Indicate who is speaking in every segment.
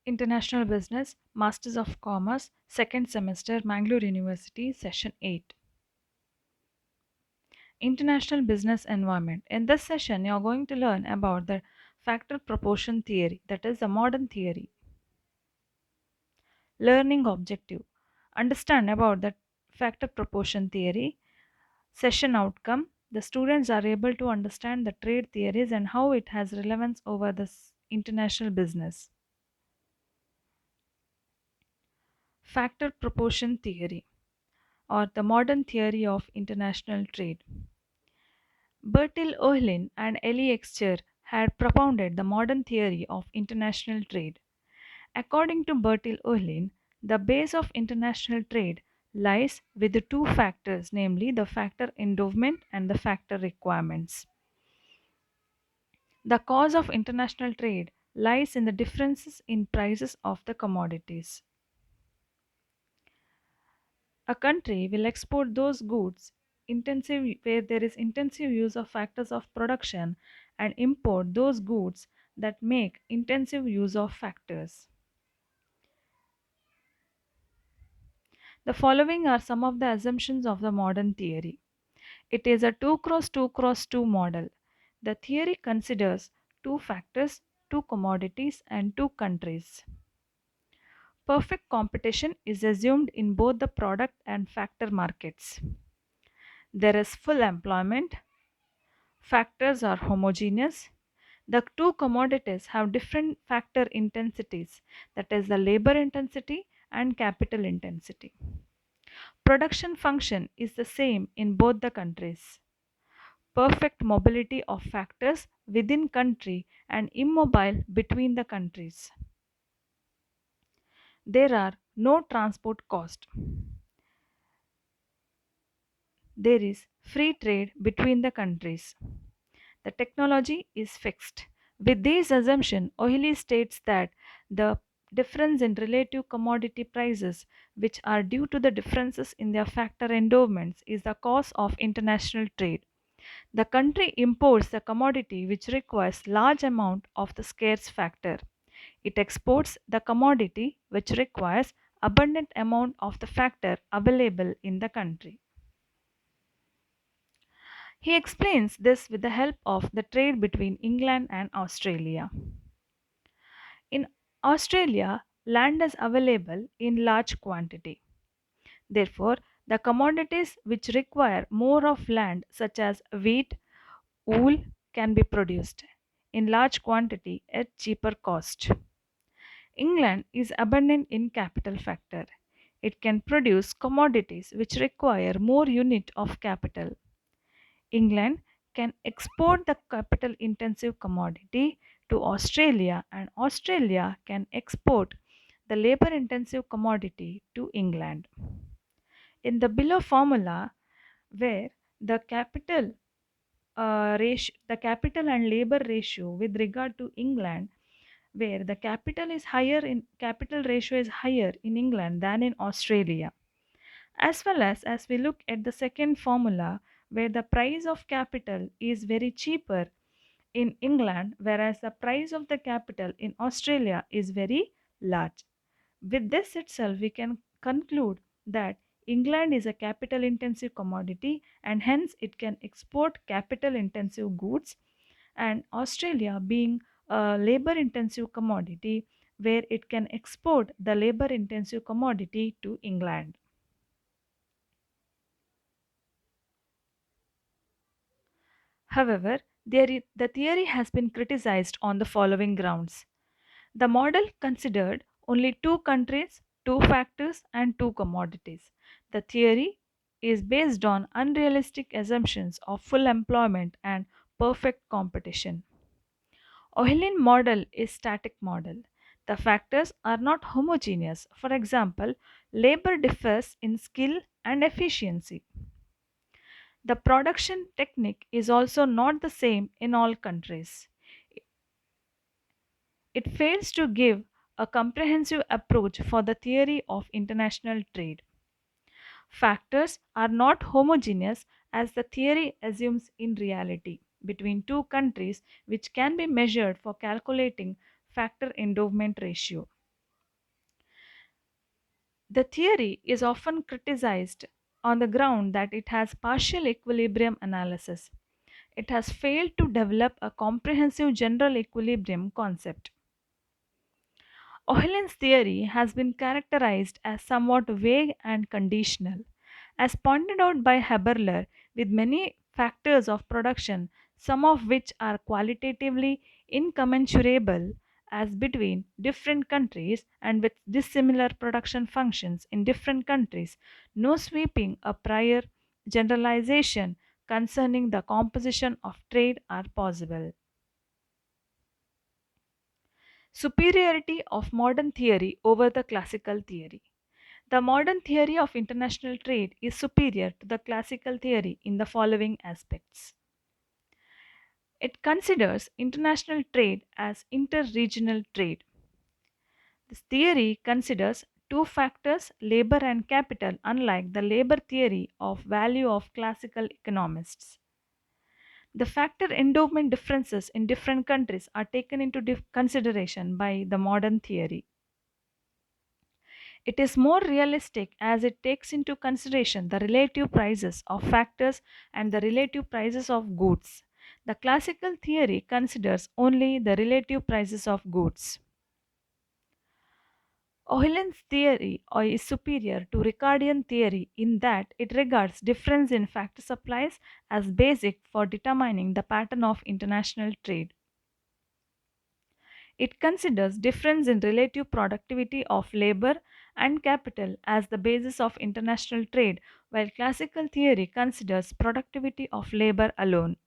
Speaker 1: International Business, Masters of Commerce, second semester, Mangalore University, Session 8. International Business Environment. In this session, you are going to learn about the factor proportion theory, that is, the modern theory. Learning objective. Understand about the factor proportion theory. Session outcome. The students are able to understand the trade theories and how it has relevance over this international business. Factor proportion theory, or the modern theory of international trade. Bertil Ohlin and Elie Excher had propounded the modern theory of international trade. According to Bertil Ohlin, the base of international trade lies with the two factors, namely the factor endowment and the factor requirements. The cause of international trade lies in the differences in prices of the commodities. A country will export those goods intensive where there is intensive use of factors of production and import those goods that make intensive use of factors. The following are some of the assumptions of the modern theory. It is a 2 cross 2 cross 2 model. The theory considers two factors, two commodities, and two countries. Perfect competition is assumed in both the product and factor markets. There is full employment. Factors are homogeneous. The two commodities have different factor intensities, that is, the labor intensity and capital intensity. Production function is the same in both the countries. Perfect mobility of factors within country and immobile between the countries. There are no transport cost. There is free trade between the countries. The technology is fixed. With these assumptions, O'Reilly states that the difference in relative commodity prices, which are due to the differences in their factor endowments, is the cause of international trade. The country imports the commodity which requires large amount of the scarce factor. It exports the commodity which requires abundant amount of the factor available in the country. He explains this with the help of the trade between England and Australia. In Australia, land is available in large quantity. Therefore, the commodities which require more of land, such as wheat, wool, can be produced in large quantity at cheaper cost. England is abundant in capital factor. It can produce commodities which require more unit of capital. England can export the capital intensive commodity to Australia, and Australia can export the labor intensive commodity to England. In the below formula, where the the capital and labor ratio with regard to England, where the capital ratio is higher in England than in Australia, as well as we look at the second formula, where the price of capital is very cheaper in England, whereas the price of the capital in Australia is very large. With this itself, we can conclude that England is a capital intensive commodity and hence it can export capital intensive goods, and Australia being a labor intensive commodity where it can export the labor intensive commodity to England. However, the theory has been criticized on the following grounds. The model considered only two countries, two factors, and two commodities. The theory is based on unrealistic assumptions of full employment and perfect competition. Ohlin model is static model. The factors are not homogeneous. For example, labor differs in skill and efficiency. The production technique is also not the same in all countries. It fails to give a comprehensive approach for the theory of international trade. Factors are not homogeneous as the theory assumes in reality between two countries, which can be measured for calculating factor endowment ratio. The theory is often criticized on the ground that it has partial equilibrium analysis. It has failed to develop a comprehensive general equilibrium concept. Oehlen's theory has been characterized as somewhat vague and conditional. As pointed out by Haberler, with many factors of production, some of which are qualitatively incommensurable as between different countries and with dissimilar production functions in different countries, no sweeping a prior generalization concerning the composition of trade are possible. Superiority of modern theory over the classical theory. The modern theory of international trade is superior to the classical theory in the following aspects. It considers international trade as interregional trade. This theory considers two factors, labor and capital, unlike the labor theory of value of classical economists. The factor endowment differences in different countries are taken into consideration by the modern theory. It is more realistic as it takes into consideration the relative prices of factors and the relative prices of goods. The classical theory considers only the relative prices of goods. Oehlen's theory is superior to Ricardian theory in that it regards difference in factor supplies as basic for determining the pattern of international trade. It considers difference in relative productivity of labor and capital as the basis of international trade, while classical theory considers productivity of labor alone.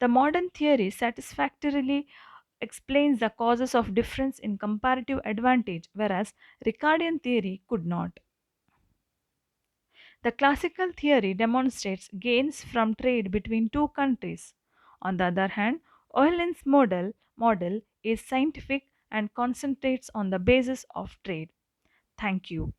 Speaker 1: The modern theory satisfactorily explains the causes of difference in comparative advantage, whereas Ricardian theory could not. The classical theory demonstrates gains from trade between two countries. On the other hand, Eulen's model is scientific and concentrates on the basis of trade. Thank you.